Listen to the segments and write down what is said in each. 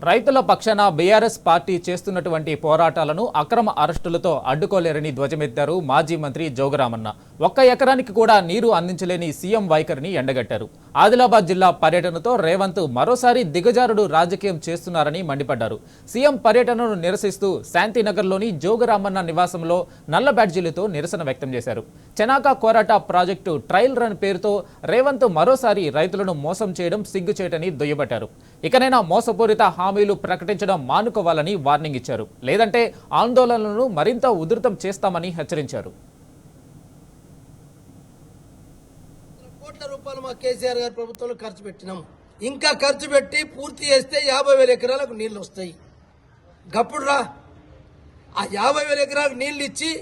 రైతుల పక్షాన BRS party చేస్తున్నటువంటి పోరాటాలను అక్రమ అరెస్టులతో అడ్డుకోలేరని ధ్వజమెత్తారు మాజీ మంత్రి జోగురామన్న. 1 ఎకరానికి కూడా నీరు అందించలేని సీఎం వైఖరిని ఎండగట్టారు. ఆదిలాబాద్ జిల్లా పర్యటనతో రేవంత్ మరోసారి దిగజారుడు రాజకీయం చేస్తున్నారని మండిపడ్డారు. సీఎం పర్యటనను నిరసిస్తూ శాంతినగర్లోని జోగురామన్న నివాసంలో నల్ల బ్యాడ్జీలతో నిరసన వ్యక్తం చేశారు. చెనాక కోరాట ప్రాజెక్టు ట్రయల్ రన్ పేరుతో రేవంత్ మరోసారి రైతులను మోసం చేయడం సిగ్గుచేటని దుయ్యబట్టారు. ఇకనైనా మోసపూరిత హామీలు ప్రకటించడం మానుకోవాలని వార్నింగ్ ఇచ్చారు. లేదంటే ఆందోళనలను మరింత ఉధృతం చేస్తామని హెచ్చరించారు. కోట్ల రూపాయలు మా కేసీఆర్ గారి ప్రభుత్వంలో ఖర్చు పెట్టినాం. ఇంకా ఖర్చు పెట్టి పూర్తి చేస్తే 50,000 ఎకరాలకు నీళ్లు వస్తాయి. గప్పుడు రా ఆ 50,000 ఎకరాలకు నీళ్లు ఇచ్చి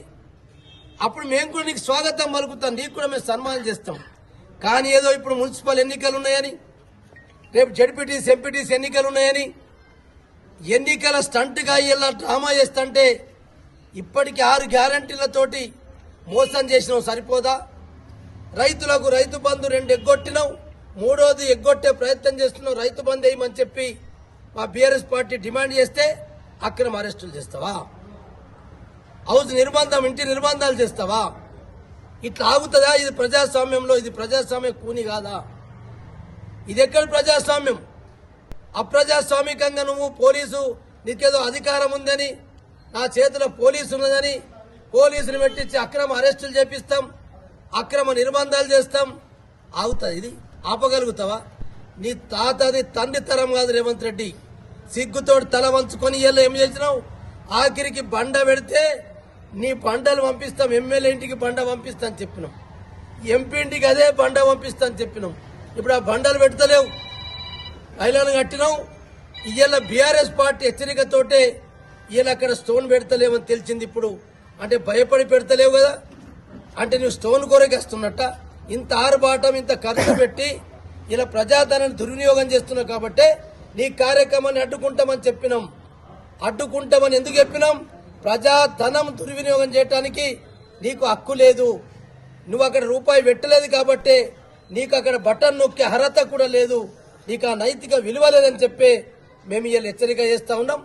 అప్పుడు మేము కూడా నీకు స్వాగతం పలుకుతాం, నీకు కూడా మేము సన్మానం చేస్తాం. కానీ ఏదో ఇప్పుడు మున్సిపల్ ఎన్నికలు ఉన్నాయని, రేపు జడ్పీటీసీ ఎంపీటీసీ ఎన్నికలు ఉన్నాయని ఎన్నికల స్టంట్గా ఇలా డ్రామా చేస్తుంటే ఇప్పటికి 6 గ్యారంటీలతోటి మోసం చేసినాం సరిపోదా? రైతులకు రైతు బంధు 2 ఎగ్గొట్టినాం, 3వది ఎగ్గొట్టే ప్రయత్నం చేస్తున్నాం. రైతు బంధు వేయమని చెప్పి మా బీఆర్ఎస్ పార్టీ డిమాండ్ చేస్తే అక్రమ అరెస్టులు చేస్తావా? హౌస్ నిర్బంధం, ఇంటి నిర్బంధాలు చేస్తావా? ఇట్లా ఆగుతుందా? ఇది ప్రజాస్వామ్యంలో ఇది ప్రజాస్వామ్య కూని కాదా? ఇది ఎక్కడ ప్రజాస్వామ్యం? అప్రజాస్వామికంగా నువ్వు పోలీసు నీకేదో అధికారం ఉందని, నా చేతిలో పోలీసు ఉన్నదని పోలీసులు పెట్టించి అక్రమ అరెస్టులు చేపిస్తాం, అక్రమ నిర్బంధాలు చేస్తాం. ఆగుతుంది? ఇది ఆపగలుగుతావా? నీ తాతది తండ్రి తరం కాదు రేవంత్ రెడ్డి. సిగ్గుతోటి తల వంచుకొని ఇలా ఏం చేసినావు? ఆఖరికి బండ పెడితే నీ బండలు పంపిస్తాం, ఎమ్మెల్యే ఇంటికి బండ పంపిస్తాను చెప్పినాం, ఎంపీ ఇంటికి అదే బండ పంపిస్తాను చెప్పినాం. ఇప్పుడు ఆ బండలు పెడతలేవు, ఐలాన్ కట్టినావు. ఇవాళ బీఆర్ఎస్ పార్టీ హెచ్చరికతోటే ఇవాళ అక్కడ స్టోన్ పెడతలేవని తెలిసింది. ఇప్పుడు అంటే భయపడి పెడతలేవు కదా, అంటే నువ్వు స్టోన్ కొరకేస్తున్నట్ట. ఇంత ఆరుబాటం ఇంత ఖర్చు పెట్టి ఇలా ప్రజాధనాన్ని దుర్వినియోగం చేస్తున్నావు కాబట్టి నీ కార్యక్రమాన్ని అడ్డుకుంటామని చెప్పినాం. అడ్డుకుంటామని ఎందుకు చెప్పినాం? ప్రజాధనం దుర్వినియోగం చేయడానికి నీకు హక్కు లేదు. నువ్వు అక్కడ రూపాయి పెట్టలేదు కాబట్టి నీకు అక్కడ బటన్ నొక్కే అర్హత కూడా లేదు, నీకు ఆ నైతిక విలువ లేదని చెప్పి మేము ఇలా హెచ్చరిక చేస్తా ఉన్నాం.